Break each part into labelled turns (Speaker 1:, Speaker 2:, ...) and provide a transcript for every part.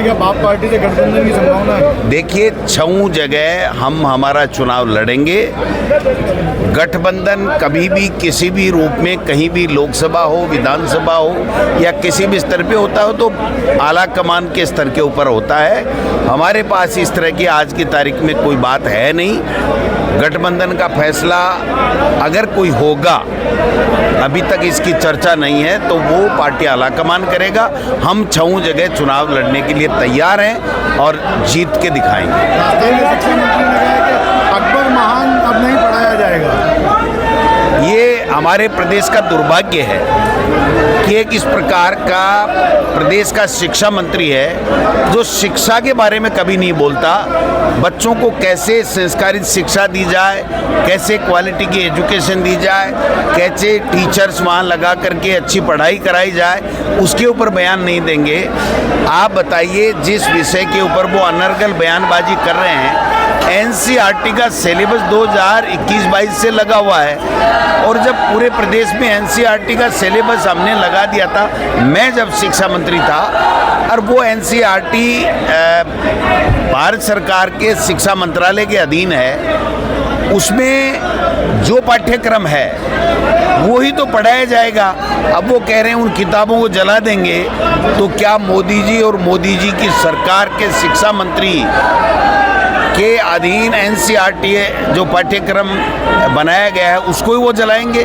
Speaker 1: क्या बाप पार्टी से गठबंधन की संभावना है?
Speaker 2: देखिए, 6 जगह हम हमारा चुनाव लड़ेंगे। गठबंधन कभी भी किसी भी रूप में कहीं भी लोकसभा हो, विधानसभा हो या किसी भी स्तर पे होता हो तो आला कमान के स्तर के ऊपर होता है। हमारे पास इस तरह की आज की तारीख में कोई बात है नहीं। गठबंधन का फैसला अगर कोई होगा, अभी तक इसकी चर्चा नहीं है, तो वो पार्टी आला कमान करेगा। हम 6 जगह चुनाव लड़ने के लिए तैयार हैं और जीत के दिखाएंगे।
Speaker 1: केंद्रीय शिक्षा मंत्री ने कहा कि अकबर महान अब नहीं पढ़ाया जाएगा।
Speaker 2: ये हमारे प्रदेश का दुर्भाग्य है कि एक इस प्रकार का प्रदेश का शिक्षा मंत्री है जो शिक्षा के बारे में कभी नहीं बोलता। बच्चों को कैसे संस्कारित शिक्षा दी जाए, कैसे क्वालिटी की एजुकेशन दी जाए, कैसे टीचर्स वहाँ लगा करके अच्छी पढ़ाई कराई जाए, उसके ऊपर बयान नहीं देंगे। आप बताइए, जिस विषय के ऊपर वो अनर्गल बयानबाजी कर रहे हैं, एनसीईआरटी का सिलेबस 2021-22 से लगा हुआ है और जब पूरे प्रदेश में एनसीईआरटी का सिलेबस हमने लगा दिया था, मैं जब शिक्षा मंत्री था, और वो एनसीईआरटी भारत सरकार के शिक्षा मंत्रालय के अधीन है, उसमें जो पाठ्यक्रम है वो ही तो पढ़ाया जाएगा। अब वो कह रहे हैं उन किताबों को जला देंगे, तो क्या मोदी जी और मोदी जी की सरकार के शिक्षा मंत्री के अधीन एनसीईआरटी जो पाठ्यक्रम बनाया गया है उसको ही वो जलाएंगे?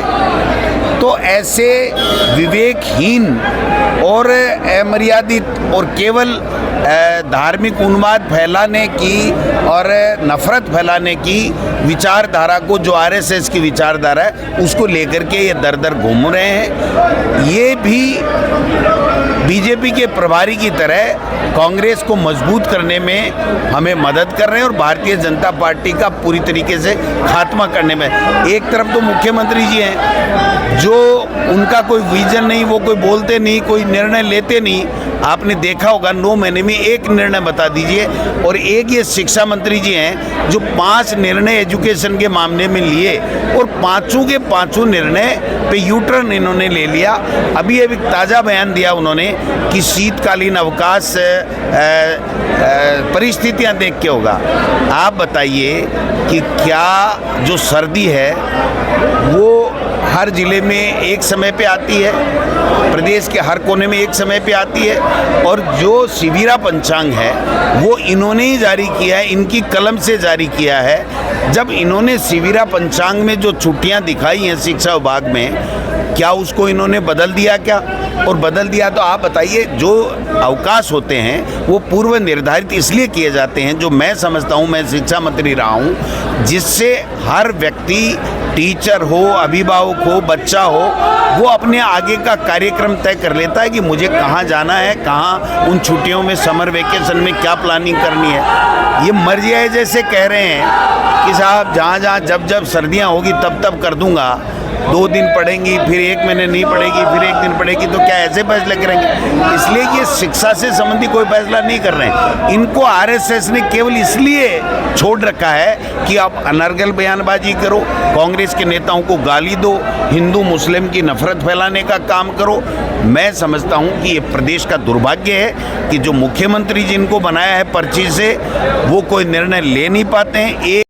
Speaker 2: तो ऐसे विवेकहीन और अमर्यादित और केवल धार्मिक उन्माद फैलाने की और नफरत फैलाने की विचारधारा को, जो आरएसएस की विचारधारा है, उसको लेकर के ये दर दर घूम रहे हैं। ये भी बीजेपी के प्रभारी की तरह कांग्रेस को मजबूत करने में हमें मदद कर रहे हैं और भारतीय जनता पार्टी का पूरी तरीके से खात्मा करने में। एक तरफ तो मुख्यमंत्री जी हैं जो उनका कोई विजन नहीं, वो कोई बोलते नहीं, कोई निर्णय लेते नहीं। आपने देखा होगा 9 महीने में एक निर्णय बता दीजिए। और एक ये शिक्षा मंत्री जी हैं जो 5 निर्णय एजुकेशन के मामले में लिए और पाँचों के पाँचों निर्णय पे यूटर्न इन्होंने ले लिया। अभी एक ताज़ा बयान दिया उन्होंने कि शीतकालीन अवकाश परिस्थितियां देख के होगा। आप बताइए कि क्या जो सर्दी है वो हर ज़िले में एक समय पे आती है, प्रदेश के हर कोने में एक समय पे आती है, और जो शिविरा पंचांग है वो इन्होंने ही जारी किया है, इनकी कलम से जारी किया है। जब इन्होंने शिविरा पंचांग में जो छुट्टियां दिखाई हैं शिक्षा विभाग में, क्या उसको इन्होंने बदल दिया क्या? और बदल दिया तो आप बताइए, जो अवकाश होते हैं वो पूर्व निर्धारित इसलिए किए जाते हैं, जो मैं समझता हूँ, मैं शिक्षा मंत्री रहा हूँ, जिससे हर व्यक्ति, टीचर हो, अभिभावक हो, बच्चा हो, वो अपने आगे का कार्यक्रम तय कर लेता है कि मुझे कहाँ जाना है, कहाँ उन छुट्टियों में, समर वेकेशन में क्या प्लानिंग करनी है। ये मर्जी है, जैसे कह रहे हैं कि साहब जहाँ जहाँ जब जब सर्दियाँ होगी तब तब कर दूंगा, 2 दिन पढ़ेंगी, फिर 1 महीने नहीं पढ़ेगी, फिर 1 दिन पढ़ेगी, तो क्या ऐसे फैसले करेंगे? इसलिए ये शिक्षा से संबंधी कोई फैसला नहीं कर रहे हैं। इनको आरएसएस ने केवल इसलिए छोड़ रखा है कि आप अनर्गल बयानबाजी करो, कांग्रेस के नेताओं को गाली दो, हिंदू मुस्लिम की नफरत फैलाने का काम करो। मैं समझता हूँ कि ये प्रदेश का दुर्भाग्य है कि जो मुख्यमंत्री जिनको बनाया है पर्ची से, वो कोई निर्णय ले नहीं पाते हैं।